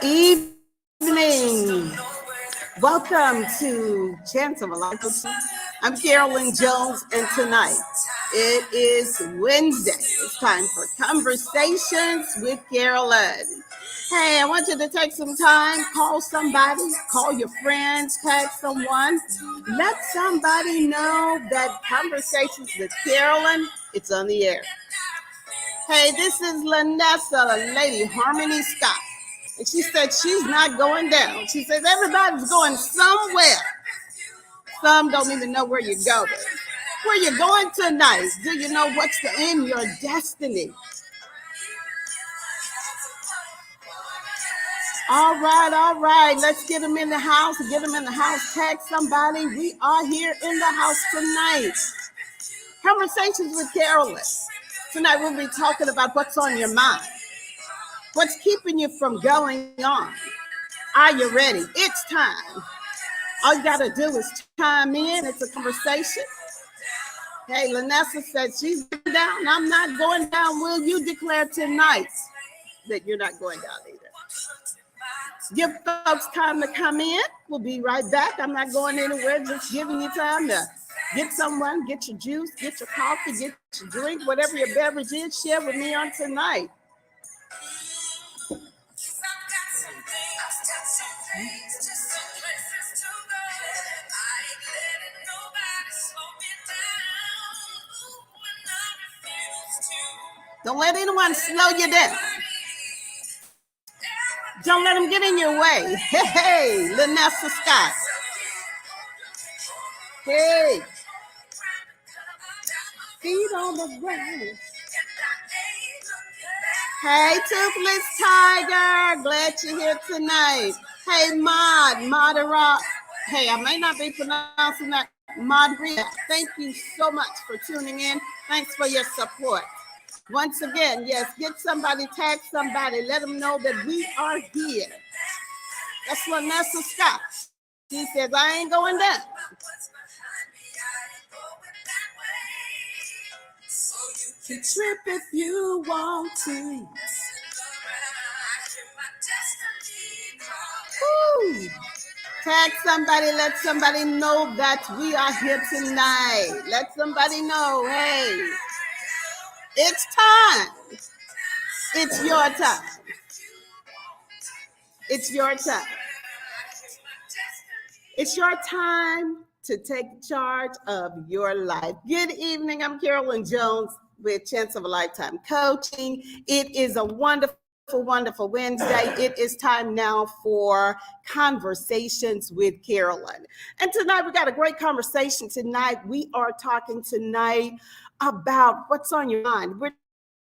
evening. Welcome to Chance of a Lifetime. I'm Carolyn Jones, and tonight it is Wednesday. It's time for Conversations with Carolyn. Hey, I want you to take some time, call somebody, call your friends, text someone. Let somebody know that Conversations with Carolyn, it's on the air. Hey, this is Lanessa, Lady Harmony Scott. And she said she's not going down. She says everybody's going somewhere. Some don't even know where you're going. Where you're going tonight? Do you know what's in your destiny? All right, all right. Let's get them in the house. Get them in the house. Tag somebody. We are here in the house tonight. Conversations with Carolyn. Tonight we'll be talking about what's on your mind. What's keeping you from going on? Are you ready? It's time. All you got to do is chime in. It's a conversation. Hey, Lanessa said she's going down. I'm not going down. Will you declare tonight that you're not going down either? Give folks time to come in. We'll be right back. I'm not going anywhere. Just giving you time to get someone, get your juice, get your coffee, get your drink, whatever your beverage is. Share with me on tonight. Don't let anyone slow you down. Don't let them get in your way. Hey, Lanessa Scott. Hey. Feet on the ground. Hey, Toothless Tiger. Glad you're here tonight. Hey, Modera. Hey, I may not be pronouncing that. Modria. Thank you so much for tuning in. Thanks for your support. Once again, yes, get somebody, tag somebody, let them know that we are here. That's Lanessa Scott. She says, I ain't going down. You trip if you want to. Woo. Tag somebody, let somebody know that we are here tonight. Let somebody know, hey. It's time. It's your time. It's your time. It's your time to take charge of your life. Good evening. I'm Carolyn Jones with Chance of a Lifetime Coaching. It is a wonderful Wednesday. It is time now for Conversations with Carolyn. And tonight we got a great conversation tonight. We are talking tonight about what's on your mind. We're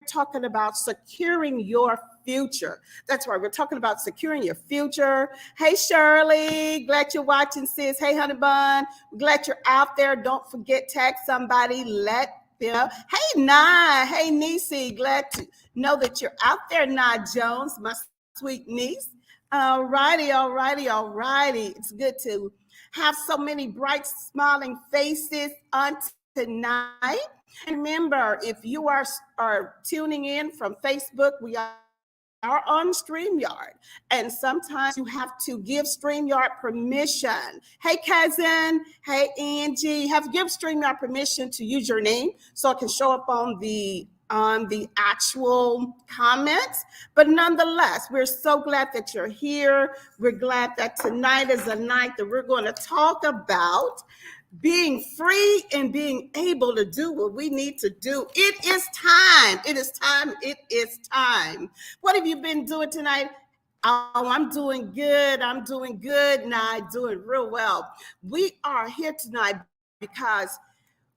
talking about securing your future. That's right. We're talking about securing your future. Hey, Shirley. Glad you're watching, sis. Hey, Honey Bun. Glad you're out there. Don't forget, tag somebody. Let them know. Hey, Nye. Hey, Niecy. Glad to know that you're out there, Nye Jones, my sweet niece. All righty. It's good to have so many bright, smiling faces on tonight. And remember, if you are tuning in from Facebook, we are on StreamYard. And sometimes you have to give StreamYard permission. Hey, cousin. Hey, Angie. Give StreamYard permission to use your name so it can show up on the actual comments. But nonetheless, we're so glad that you're here. We're glad that tonight is a night that we're going to talk about being free and being able to do what we need to do. It is time. It is time. It is time. What have you been doing tonight? Oh, I'm doing good. Now, doing real well. We are here tonight because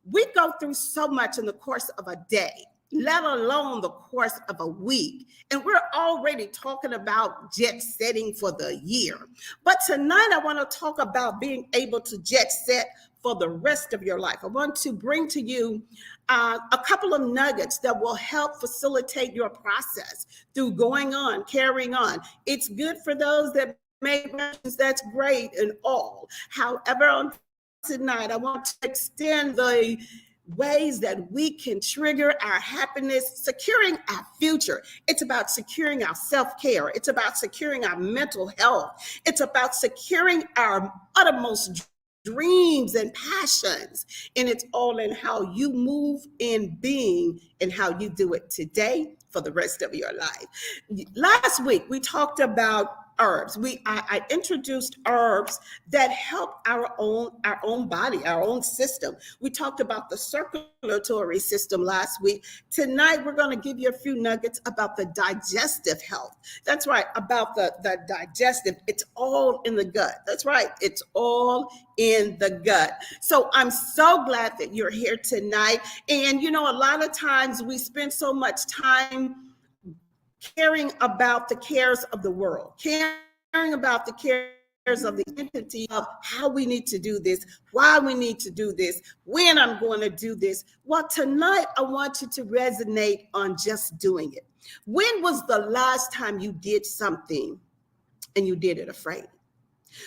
we go through so much in the course of a day, let alone the course of a week. And we're already talking about jet setting for the year. But tonight I want to talk about being able to jet set for the rest of your life. I want to bring to you a couple of nuggets that will help facilitate your process through carrying on. It's good for those that make questions. That's great and all. However, on tonight, I want to extend the ways that we can trigger our happiness, securing our future. It's about securing our self-care. It's about securing our mental health. It's about securing our uttermost dreams and passions. And it's all in how you move in being and how you do it today for the rest of your life. Last week, we talked about herbs. I introduced herbs that help our own body, our own system. We talked about the circulatory system last week. Tonight, we're going to give you a few nuggets about the digestive health. That's right, about the digestive. It's all in the gut. That's right, it's all in the gut. So I'm so glad that you're here tonight. And you know, a lot of times we spend so much time caring about the cares of the world, caring about the cares of the entity of how we need to do this, why we need to do this, when I'm going to do this. Well, tonight I want you to resonate on just doing it. When was the last time you did something and you did it afraid?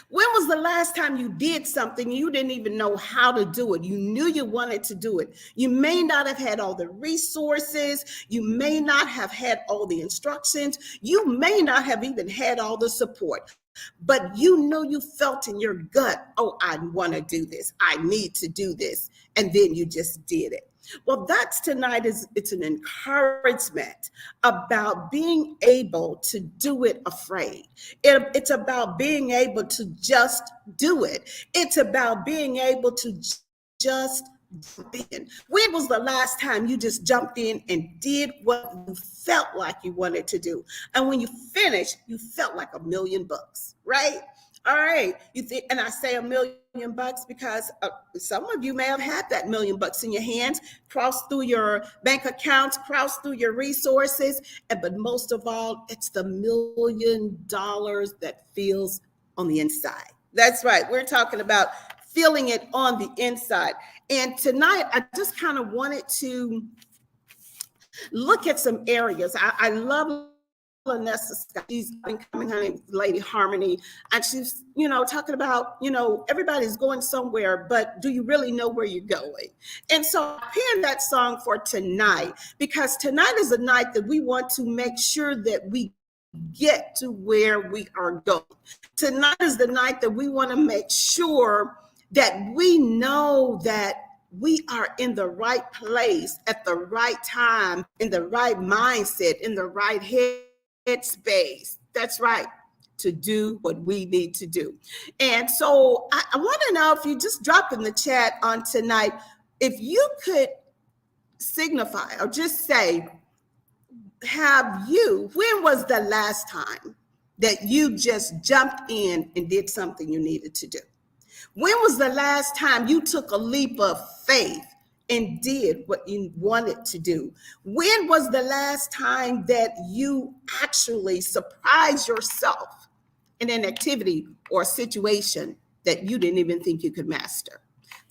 When was the last time you did something you didn't even know how to do it? You knew you wanted to do it. You may not have had all the resources. You may not have had all the instructions. You may not have even had all the support. But you know, you felt in your gut, oh, I want to do this. I need to do this. And then you just did it. Well, that's tonight it's an encouragement about being able to do it afraid. It's about being able to just do it. It's about being able to just jump in. When was the last time you just jumped in and did what you felt like you wanted to do? And when you finished, you felt like $1,000,000, right? All right. You think, and I say $1,000,000 because some of you may have had that $1,000,000 in your hands, cross through your bank accounts, cross through your resources. But most of all, it's the $1,000,000 that feels on the inside. That's right. We're talking about feeling it on the inside. And tonight, I just kind of wanted to look at some areas. I love Vanessa Scott. She's been coming, her name is Lady Harmony, and she's, talking about, everybody's going somewhere, but do you really know where you're going? And so I penned that song for tonight because tonight is a night that we want to make sure that we get to where we are going. Tonight is the night that we want to make sure that we know that we are in the right place at the right time, in the right mindset, in the right headspace. That's right, to do what we need to do. And so I want to know if you just drop in the chat on tonight, if you could signify or just say, when was the last time that you just jumped in and did something you needed to do? When was the last time you took a leap of faith and did what you wanted to do? When was the last time that you actually surprised yourself in an activity or a situation that you didn't even think you could master?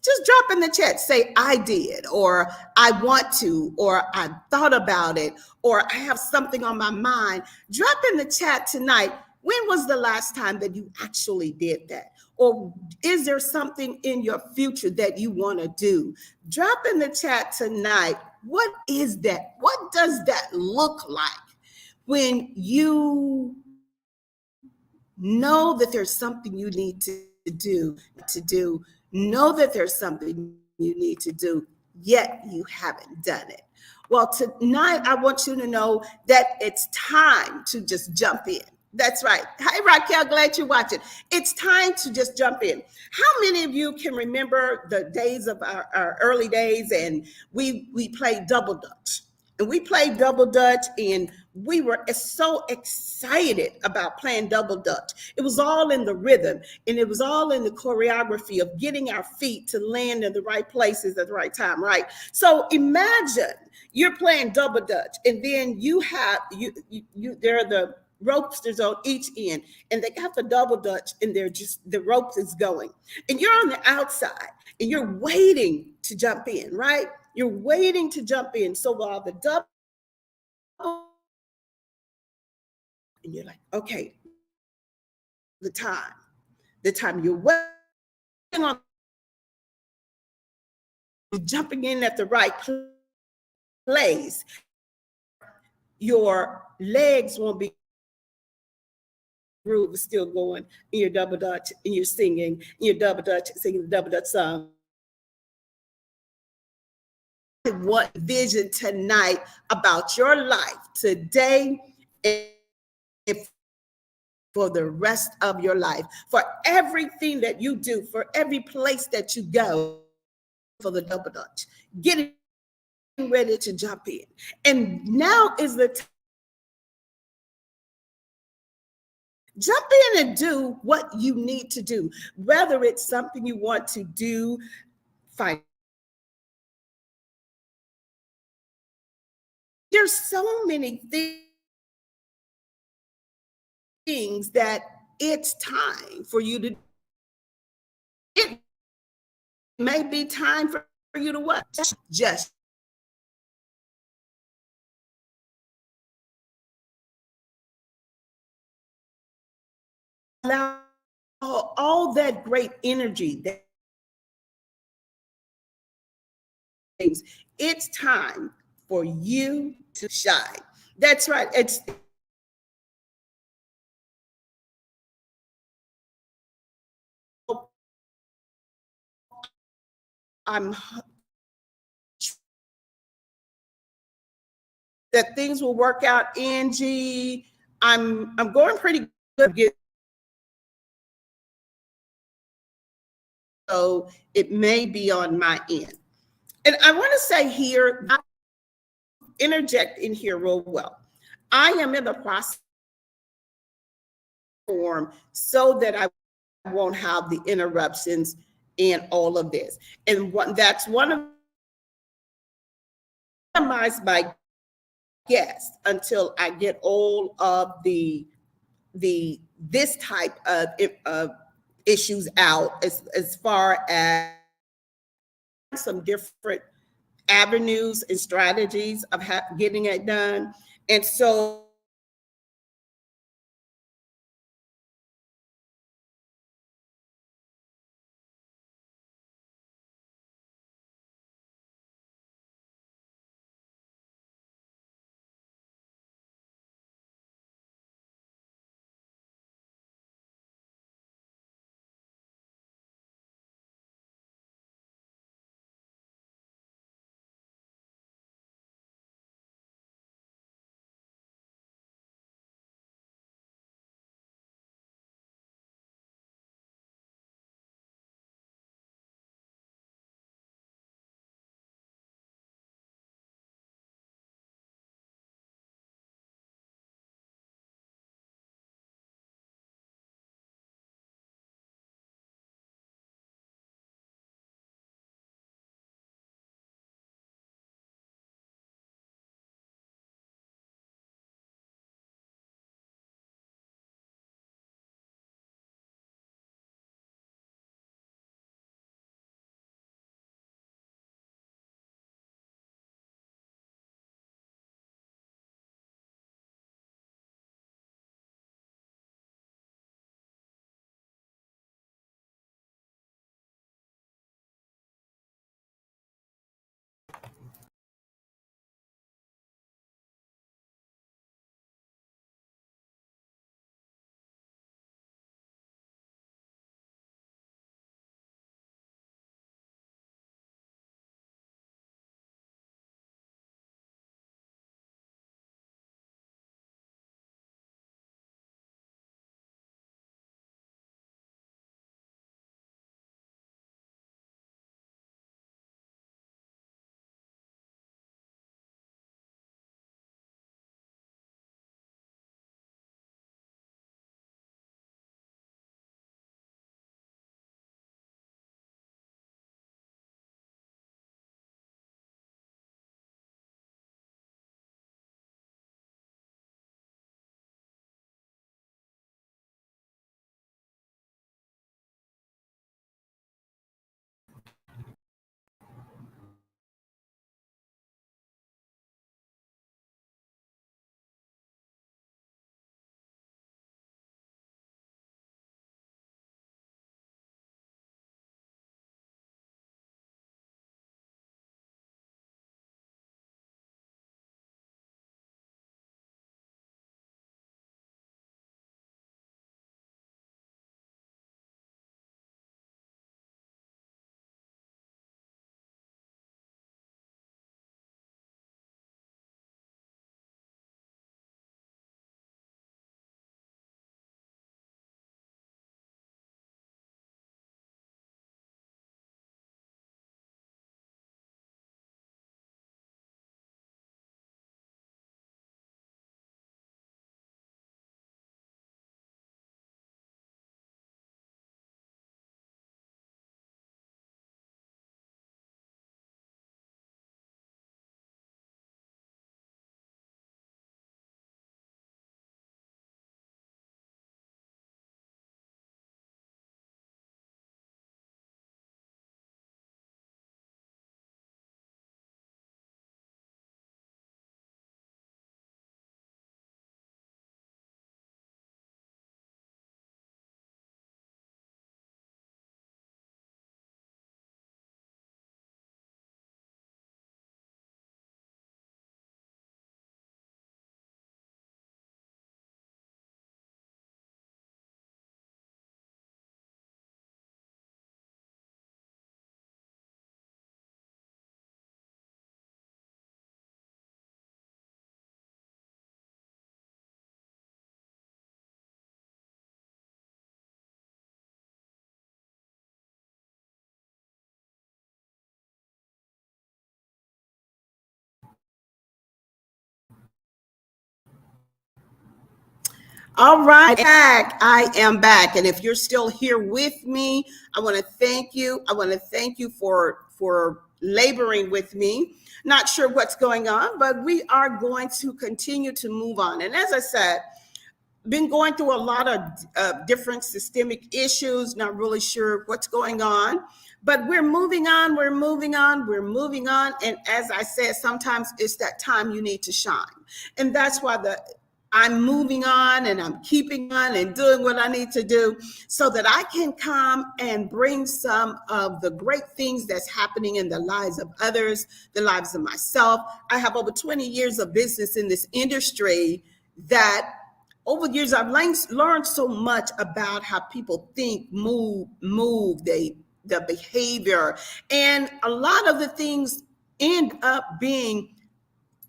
Just drop in the chat, say, I did, or I want to, or I thought about it, or I have something on my mind. Drop in the chat tonight. When was the last time that you actually did that? Or is there something in your future that you want to do? Drop in the chat tonight. What is that? What does that look like when you know that there's something you need to do, know that there's something you need to do, yet you haven't done it? Well, tonight I want you to know that it's time to just jump in. That's right. Hi, Raquel. Glad you're watching. It's time to just jump in. How many of you can remember the days of our early days and we played double dutch? And we played double dutch and we were so excited about playing double dutch. It was all in the rhythm and it was all in the choreography of getting our feet to land in the right places at the right time, right? So imagine you're playing double dutch and then you have, there are the ropesters on each end and they got the double dutch and they're just, the rope is going and you're on the outside and you're waiting to jump in, right? You're waiting to jump in. So while the double, and you're like, okay, the time you're waiting on jumping in at the right place, your legs won't be groove is still going in your double dutch and you're singing in your double dutch, singing the double dutch song. What vision tonight about your life today and for the rest of your life, for everything that you do, for every place that you go, for the double dutch, getting ready to jump in. And now is the time. Jump in and do what you need to do, whether it's something you want to do. Fine. There's so many things that it's time for you to. It may be time for you to what? Just allow all that great energy that things. It's time for you to shine. That's right. It's I'm that things will work out, Angie. I'm going pretty good. So it may be on my end. And I want to say here, I interject in here real well. I am in the process form so that I won't have the interruptions in all of this. And that's one of my guests until I get all of the this type of issues out as far as some different avenues and strategies of getting it done. And so All right, back. I am back. And if you're still here with me, I want to thank you. I want to thank you for laboring with me. Not sure what's going on, but we are going to continue to move on. And as I said, been going through a lot of different systemic issues, not really sure what's going on, but we're moving on, we're moving on, we're moving on. And as I said, sometimes it's that time you need to shine. And that's why I'm moving on and I'm keeping on and doing what I need to do so that I can come and bring some of the great things that's happening in the lives of others, the lives of myself. I have over 20 years of business in this industry that over the years, I've learned so much about how people think, move, the behavior. And a lot of the things end up being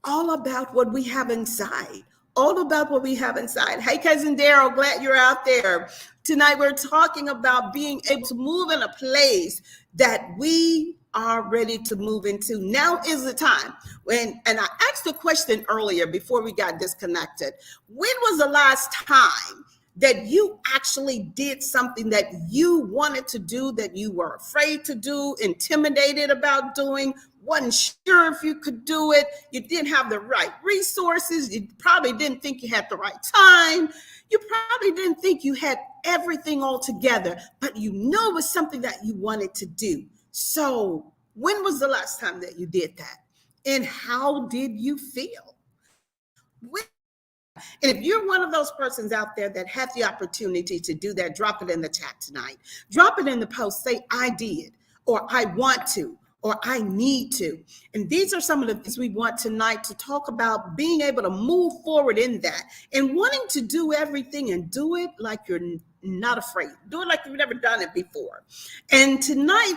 all about what we have inside. All about what we have inside. Hey, cousin Daryl, glad you're out there. Tonight, we're talking about being able to move in a place that we are ready to move into. Now is the time and I asked the question earlier before we got disconnected. When was the last time that you actually did something that you wanted to do, that you were afraid to do, intimidated about doing, wasn't sure if you could do it, you didn't have the right resources, you probably didn't think you had the right time, you probably didn't think you had everything all together, but you know it was something that you wanted to do. So when was the last time that you did that? And how did you feel? And if you're one of those persons out there that had the opportunity to do that, drop it in the chat tonight. Drop it in the post. Say, I did, or I want to, or I need to. And these are some of the things we want tonight to talk about, being able to move forward in that and wanting to do everything and do it like you're not afraid. Do it like you've never done it before. And tonight,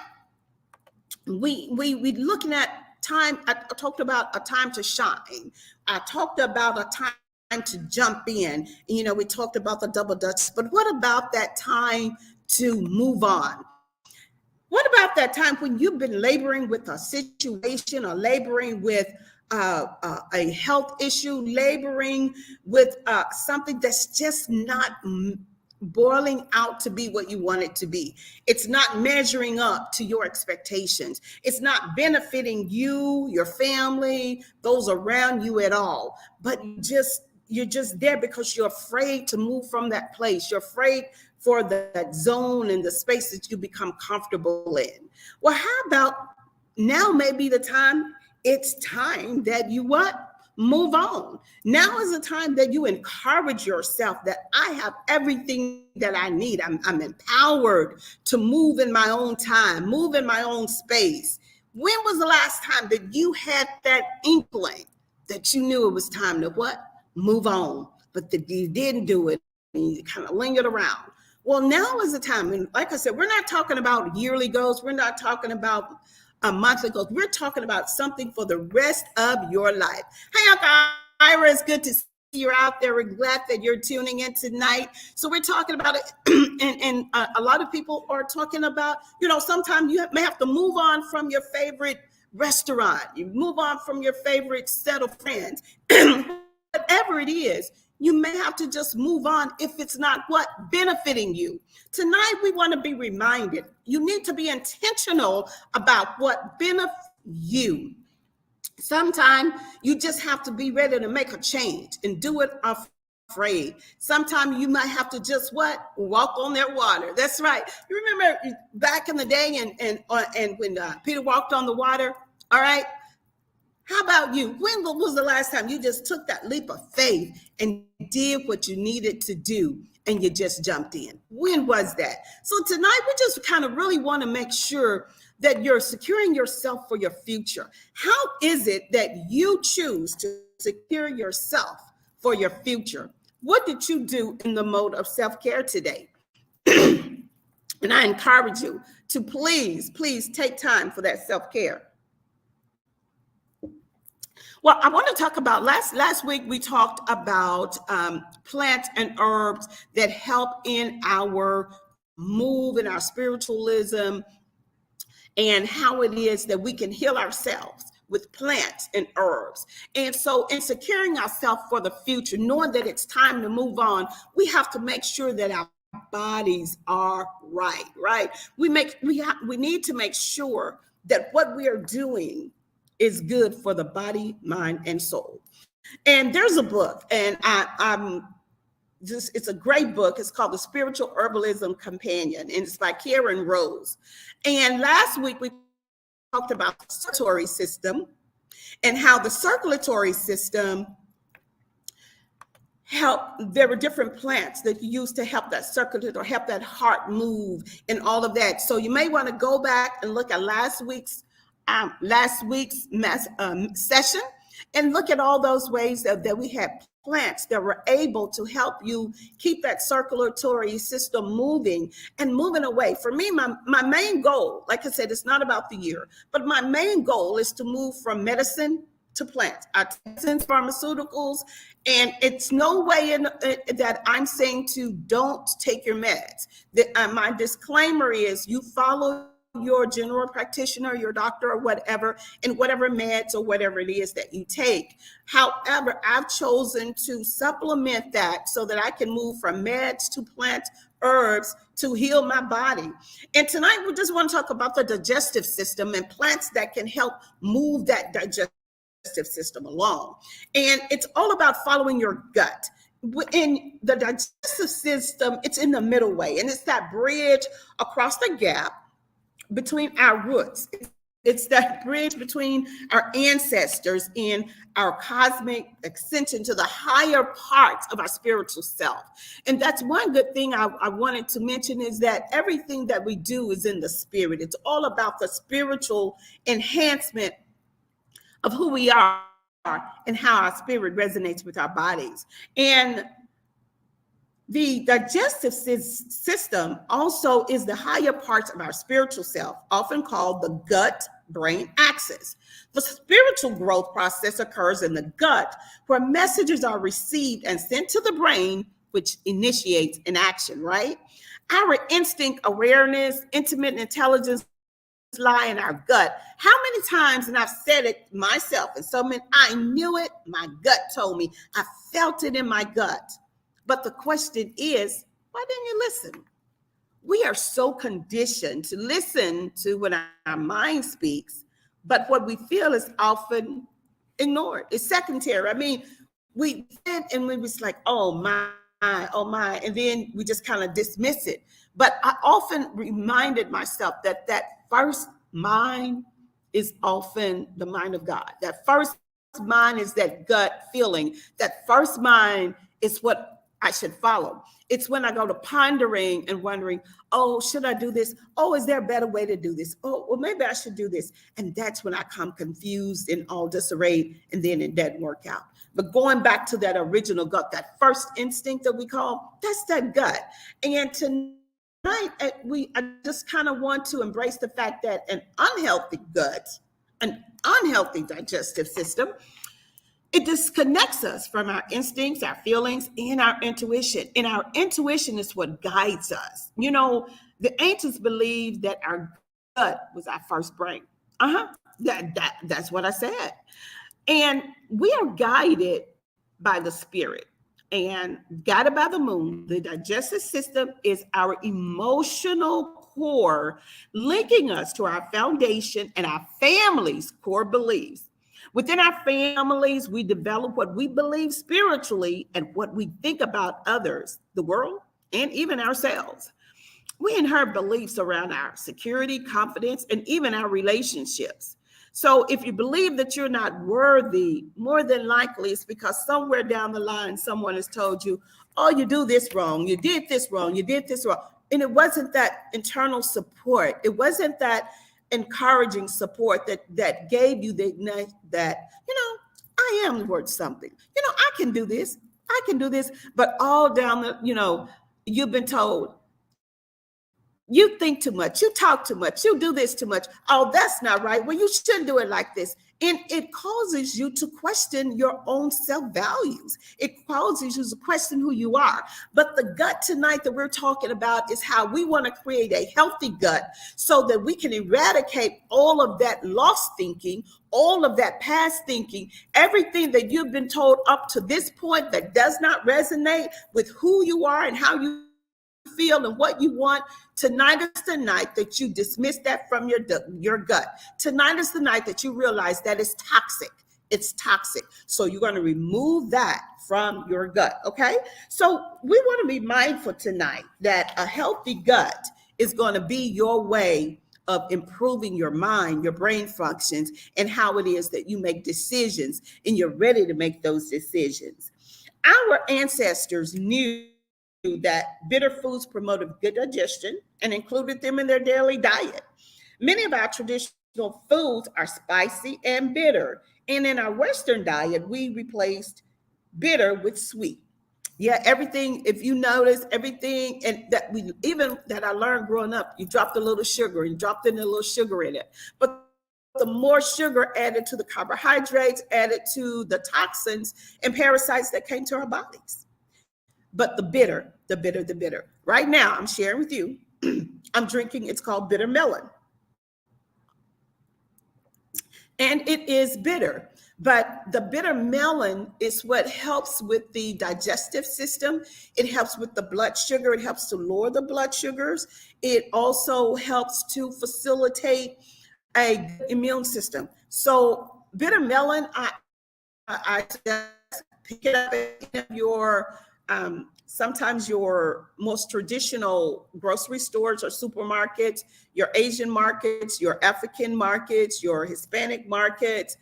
we looking at time. I talked about a time to shine. I talked about a time to jump in. You know, we talked about the double dutch, but what about that time to move on? What about that time when you've been laboring with a situation or laboring with a health issue, laboring with something that's just not boiling out to be what you want it to be? It's not measuring up to your expectations. It's not benefiting you, your family, those around you at all, but you're just there because you're afraid to move from that place. You're afraid for that zone and the space that you become comfortable in. Well, how about now maybe the time, it's time that you what? Move on. Now is the time that you encourage yourself that I have everything that I need. I'm empowered to move in my own time, move in my own space. When was the last time that you had that inkling that you knew it was time to what? Move on, but that you didn't do it and you kind of lingered around? Well, now is the time. And like I said, we're not talking about yearly goals. We're not talking about a monthly goals. We're talking about something for the rest of your life. Hey, Uncle Ira, it's good to see you out there. We're glad that you're tuning in tonight. So we're talking about it, and a lot of people are talking about, you know, sometimes you may have to move on from your favorite restaurant. You move on from your favorite set of friends. Whatever it is, you may have to just move on if it's not what? Benefiting you. Tonight, we want to be reminded, you need to be intentional about what benefits you. Sometimes you just have to be ready to make a change and do it afraid. Sometimes you might have to just what? Walk on that water. That's right. You remember back in the day and when Peter walked on the water? All right. How about you? When was the last time you just took that leap of faith and did what you needed to do and you just jumped in? When was that? So tonight we just kind of really want to make sure that you're securing yourself for your future. How is it that you choose to secure yourself for your future? What did you do in the mode of self-care today? And I encourage you to please take time for that self-care. Well, I want to talk about last week we talked about plants and herbs that help in our move, in our spiritualism, and how it is that we can heal ourselves with plants and herbs. And so in securing ourselves for the future, knowing that it's time to move on, we have to make sure that our bodies are right. We need to make sure that what we are doing is good for the body, mind, and soul. And there's a book, and I'm just, it's a great book. It's called The Spiritual Herbalism Companion, and it's by Karen Rose. And last week we talked about the circulatory system and how the circulatory system there were different plants that you use to help that circulate or help that heart move and all of that. So you may want to go back and look at last week's session and look at all those ways that we had plants that were able to help you keep that circulatory system moving and moving away. For me, my main goal, like I said, it's not about the year, but my main goal is to move from medicine to plants, toxins, pharmaceuticals, and it's no way that I'm saying to don't take your meds. My disclaimer is you follow your general practitioner, your doctor, or whatever, and whatever meds or whatever it is that you take. However, I've chosen to supplement that so that I can move from meds to plant herbs to heal my body. And tonight we just want to talk about the digestive system and plants that can help move that digestive system along. And it's all about following your gut. In the digestive system, it's in the middle way, and it's that bridge across the gap between our roots. It's that bridge between our ancestors and our cosmic ascension to the higher parts of our spiritual self. And that's one good thing I wanted to mention, is that everything that we do is in the spirit. It's all about the spiritual enhancement of who we are and how our spirit resonates with our bodies. And the digestive system also is the higher parts of our spiritual self, often called the gut-brain axis. The spiritual growth process occurs in the gut, where messages are received and sent to the brain, which initiates an action, right? Our instinct, awareness, intimate intelligence lie in our gut. How many times, and I've said it myself, and so many, I knew it, my gut told me, I felt it in my gut. But the question is, why didn't you listen? We are so conditioned to listen to what our mind speaks, but what we feel is often ignored. It's secondary. I mean, we did, and we was like, oh my, and then we just kind of dismiss it. But I often reminded myself that first mind is often the mind of God. That first mind is that gut feeling. That first mind is what I should follow. It's when I go to pondering and wondering, oh, should I do this? Oh, is there a better way to do this? Oh, well, maybe I should do this. And that's when I come confused and all disarrayed, and then it doesn't work out. But going back to that original gut, that first instinct that we call, that's that gut. And tonight, I just kind of want to embrace the fact that an unhealthy gut, an unhealthy digestive system, it disconnects us from our instincts, our feelings, and our intuition. And our intuition is what guides us. You know, the ancients believed that our gut was our first brain. That's what I said. And we are guided by the spirit and guided by the moon. The digestive system is our emotional core, linking us to our foundation and our family's core beliefs. Within our families, we develop what we believe spiritually and what we think about others, the world, and even ourselves. We inherit beliefs around our security, confidence, and even our relationships. So if you believe that you're not worthy, more than likely it's because somewhere down the line, someone has told you, oh, you do this wrong, you did this wrong, you did this wrong. And it wasn't that internal support. It wasn't that encouraging support that gave you that, you know, I am worth something. You know, I can do this. But all down the, you know, you've been told, you think too much, you talk too much, you do this too much. Oh, that's not right. Well, you shouldn't do it like this. And it causes you to question your own self values. It causes you to question who you are. But the gut tonight that we're talking about is how we want to create a healthy gut so that we can eradicate all of that lost thinking, all of that past thinking, everything that you've been told up to this point that does not resonate with who you are and how you feel and what you want. Tonight is the night that you dismiss that from your gut. Tonight is the night that you realize that it's toxic. It's toxic. So you're going to remove that from your gut. Okay. So we want to be mindful tonight that a healthy gut is going to be your way of improving your mind, your brain functions, and how it is that you make decisions and you're ready to make those decisions. Our ancestors knew that bitter foods promoted good digestion and included them in their daily diet. Many of our traditional foods are spicy and bitter. And in our Western diet, we replaced bitter with sweet. Yeah, everything, if you notice, everything and that we even that I learned growing up, you dropped a little sugar, you dropped in a little sugar in it. But the more sugar added to the carbohydrates, added to the toxins and parasites that came to our bodies. But the bitter, the bitter, the bitter. Right now, I'm sharing with you, I'm drinking, it's called bitter melon. And it is bitter, but the bitter melon is what helps with the digestive system. It helps with the blood sugar. It helps to lower the blood sugars. It also helps to facilitate a good immune system. So bitter melon, I suggest pick it up at your sometimes your most traditional grocery stores or supermarkets, your Asian markets, your African markets, your Hispanic markets.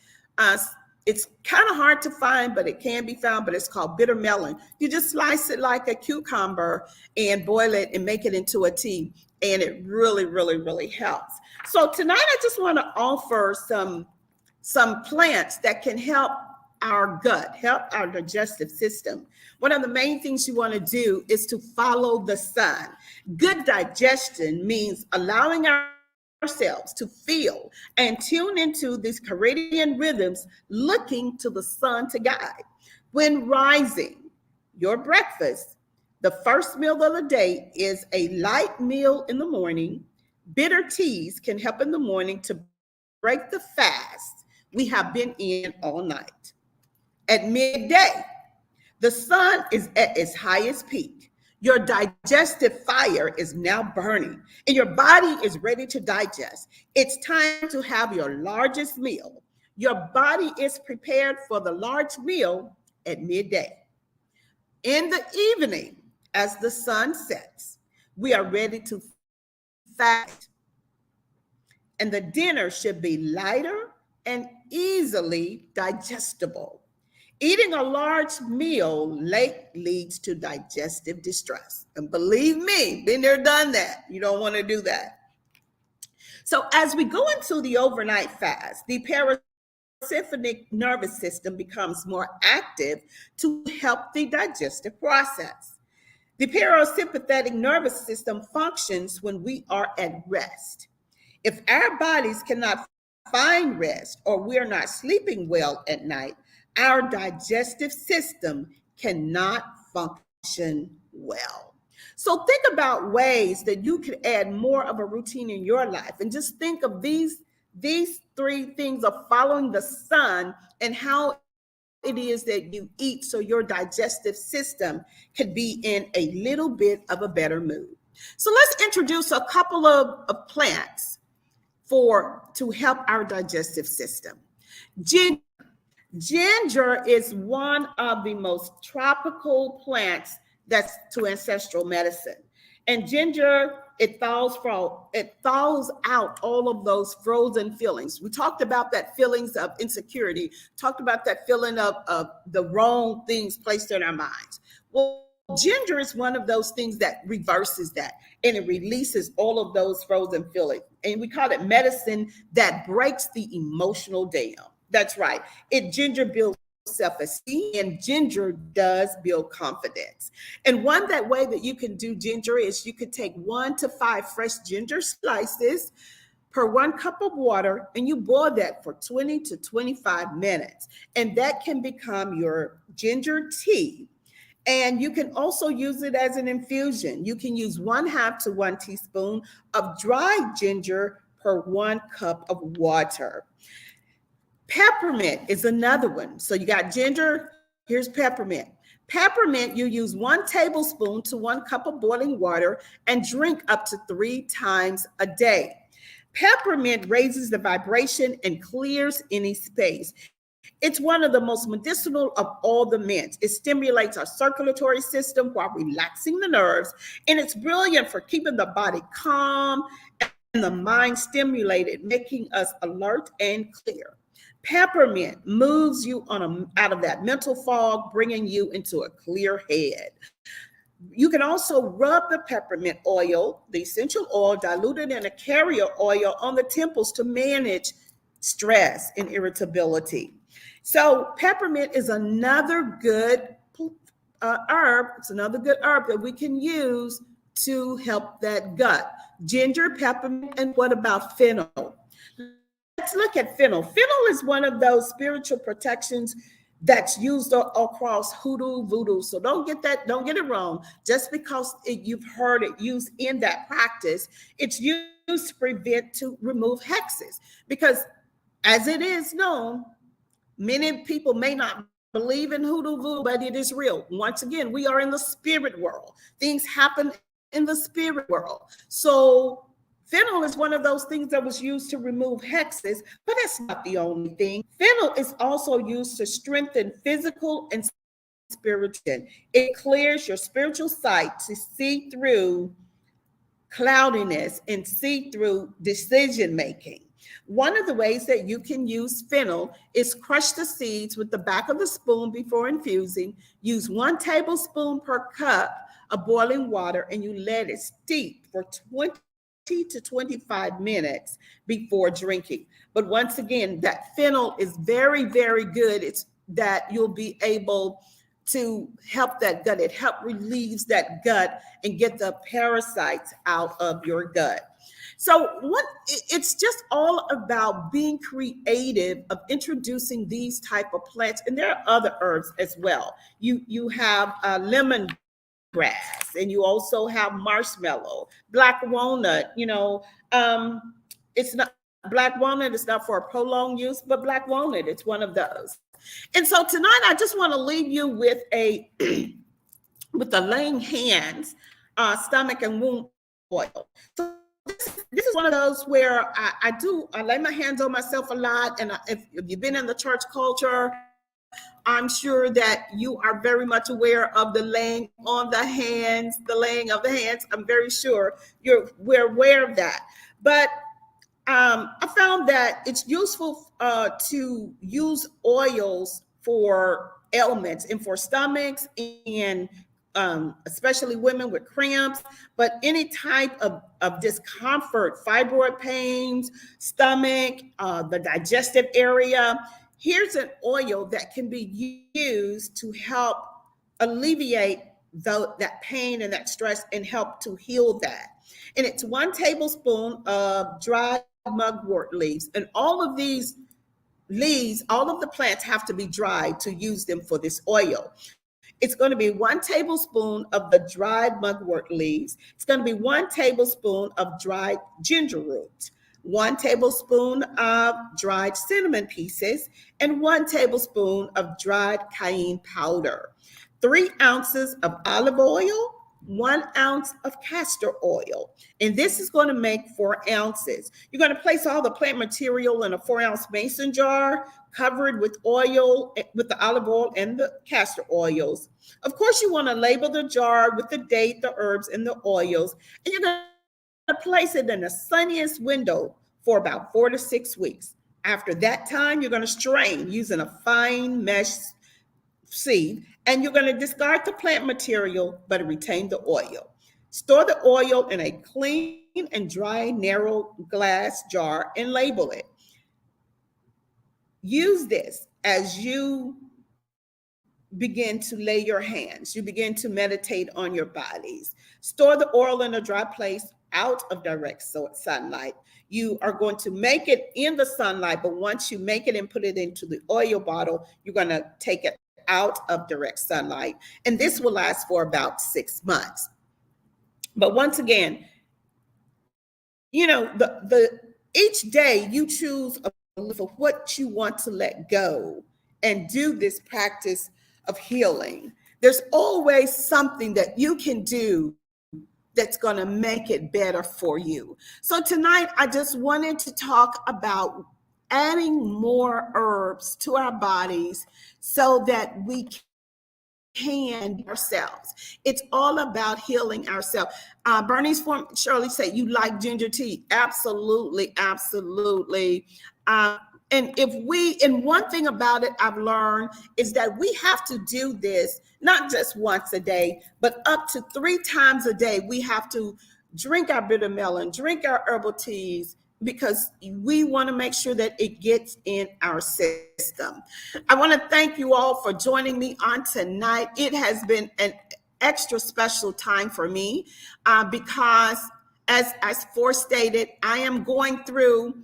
It's kind of hard to find, but it can be found, but it's called bitter melon. You just slice it like a cucumber and boil it and make it into a tea. And it really, really, really helps. So tonight I just want to offer some plants that can help our gut, help our digestive system. One of the main things you want to do is to follow the sun. Good digestion means allowing ourselves to feel and tune into these circadian rhythms, looking to the sun to guide. When rising, your breakfast, the first meal of the day is a light meal in the morning. Bitter teas can help in the morning to break the fast we have been in all night. At midday, the sun is at its highest peak. Your digestive fire is now burning and your body is ready to digest. It's time to have your largest meal. Your body is prepared for the large meal at midday. In the evening, as the sun sets, we are ready to fast. And the dinner should be lighter and easily digestible. Eating a large meal late leads to digestive distress. And believe me, been there, done that. You don't want to do that. So as we go into the overnight fast, the parasympathetic nervous system becomes more active to help the digestive process. The parasympathetic nervous system functions when we are at rest. If our bodies cannot find rest or we are not sleeping well at night, our digestive system cannot function well. So think about ways that you could add more of a routine in your life. And just think of these three things of following the sun and how it is that you eat so your digestive system can be in a little bit of a better mood. So let's introduce a couple of plants to help our digestive system. Ginger is one of the most tropical plants that's to ancestral medicine. And ginger, it thaws out all of those frozen feelings. We talked about that feelings of insecurity, talked about that feeling of the wrong things placed in our minds. Well, ginger is one of those things that reverses that and it releases all of those frozen feelings. And we call it medicine that breaks the emotional dam. That's right. Ginger builds self-esteem and ginger does build confidence. And one way that you can do ginger is you could take 1 to 5 fresh ginger slices per 1 cup of water, and you boil that for 20 to 25 minutes. And that can become your ginger tea. And you can also use it as an infusion. You can use 1/2 to 1 teaspoon of dried ginger per 1 cup of water. Peppermint is another one. So you got ginger, here's peppermint. Peppermint, you use 1 tablespoon to 1 cup of boiling water and drink up to 3 times a day. Peppermint raises the vibration and clears any space. It's one of the most medicinal of all the mints. It stimulates our circulatory system while relaxing the nerves, and it's brilliant for keeping the body calm and the mind stimulated, making us alert and clear. Peppermint moves you out of that mental fog, bringing you into a clear head. You can also rub the peppermint oil, the essential oil, diluted in a carrier oil on the temples to manage stress and irritability. So peppermint is another good herb. It's another good herb that we can use to help that gut. Ginger, peppermint, and what about fennel? Let's look at fennel. Fennel is one of those spiritual protections that's used across hoodoo, voodoo. So don't get it wrong. Just because you've heard it used in that practice, it's used to remove hexes. Because as it is known, many people may not believe in hoodoo, voodoo, but it is real. Once again, we are in the spirit world. Things happen in the spirit world. So fennel is one of those things that was used to remove hexes, but that's not the only thing. Fennel is also used to strengthen physical and spiritual. It clears your spiritual sight to see through cloudiness and see through decision making. One of the ways that you can use fennel is crush the seeds with the back of the spoon before infusing. Use 1 tablespoon per cup of boiling water, and you let it steep for 20 to 25 minutes before drinking. But once again, that fennel is very, very good. It's that you'll be able to help that gut. It helps relieves that gut and get the parasites out of your gut. So it's just all about being creative of introducing these type of plants. And there are other herbs as well. You have lemon grass, and you also have marshmallow, black walnut. It's not black walnut. It's not for a prolonged use, but black walnut, it's one of those. And so tonight, I just want to leave you with with the laying hands, stomach and wound oil. So this is one of those where I lay my hands on myself a lot. And if you've been in the church culture, I'm sure that you are very much aware of the laying of the hands. I'm very sure we're aware of that. But I found that it's useful to use oils for ailments and for stomachs, and especially women with cramps, but any type of discomfort, fibroid pains, stomach, the digestive area. Here's an oil that can be used to help alleviate that pain and that stress and help to heal that. And it's 1 tablespoon of dried mugwort leaves. And all of these leaves, all of the plants have to be dried to use them for this oil. It's going to be 1 tablespoon of the dried mugwort leaves. It's going to be 1 tablespoon of dried ginger root, 1 tablespoon of dried cinnamon pieces, and 1 tablespoon of dried cayenne powder, 3 ounces of olive oil, 1 ounce of castor oil. And this is going to make 4 ounces. You're going to place all the plant material in a 4-ounce mason jar, covered with oil, with the olive oil and the castor oils. Of course, you want to label the jar with the date, the herbs, and the oils. And you're going to place it in the sunniest window for about 4 to 6 weeks. After that time, you're going to strain using a fine mesh sieve, and you're going to discard the plant material, but retain the oil. Store the oil in a clean and dry, narrow glass jar and label it. Use this as you begin to lay your hands. You begin to meditate on your bodies. Store the oil in a dry place out of direct sunlight. You are going to make it in the sunlight, but once you make it and put it into the oil bottle, you're going to take it out of direct sunlight. And this will last for about 6 months. But once again, the each day you choose a belief of what you want to let go and do this practice of healing. There's always something that you can do that's going to make it better for you. So tonight, I just wanted to talk about adding more herbs to our bodies so that we can ourselves. It's all about healing ourselves. Bernice from Shirley said, you like ginger tea? Absolutely, absolutely. And one thing about it I've learned is that we have to do this not just once a day, but up to 3 times a day. We have to drink our bitter melon, drink our herbal teas, because we want to make sure that it gets in our system. I want to thank you all for joining me on tonight. It has been an extra special time for me because, as forestated, I am going through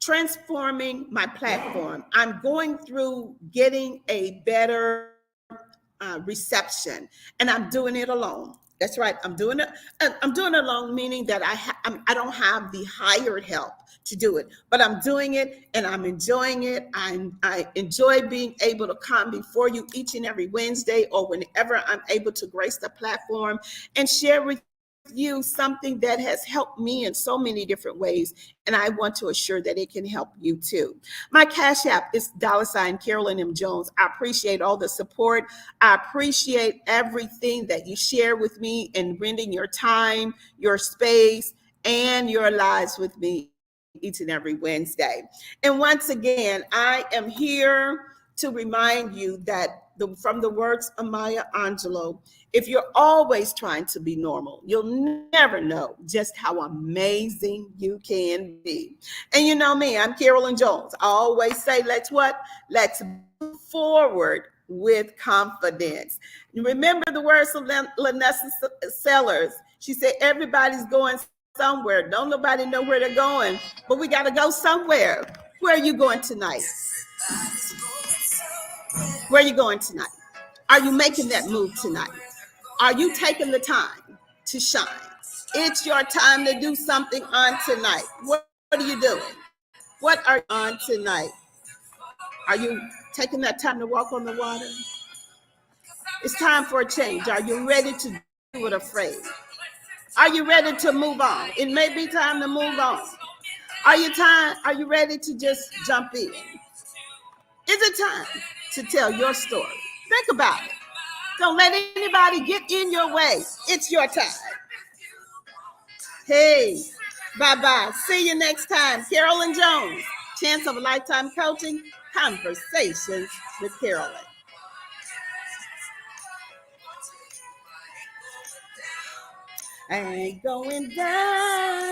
transforming my platform. I'm going through getting a better reception, and I'm doing it alone. That's right. I'm doing it. I'm doing it alone, meaning that I don't have the hired help to do it, but I'm doing it and I'm enjoying it. I enjoy being able to come before you each and every Wednesday or whenever I'm able to grace the platform and share with you something that has helped me in so many different ways. And I want to assure that it can help you too. My Cash App is $Carolyn M. Jones. I appreciate all the support. I appreciate everything that you share with me and rending your time, your space, and your lives with me each and every Wednesday. And once again, I am here to remind you that from the words of Maya Angelou, if you're always trying to be normal, you'll never know just how amazing you can be. And you know me, I'm Carolyn Jones. I always say, let's move forward with confidence. Remember the words of Lanessa Sellers. She said, everybody's going somewhere. Don't nobody know where they're going, but we got to go somewhere. Where are you going tonight? Where are you going tonight? Are you making that move tonight? Are you taking the time to shine? It's your time to do something on tonight. What are you doing? What are you on tonight? Are you taking that time to walk on the water? It's time for a change. Are you ready to do it afraid? Are you ready to move on? It may be time to move on. Are you ready to just jump in? Is it time to tell your story? Think about it. Don't let anybody get in your way. It's your time. Hey, bye-bye. See you next time. Carolyn Jones, Chance of a Lifetime Coaching, Conversations with Carolyn. I ain't going down.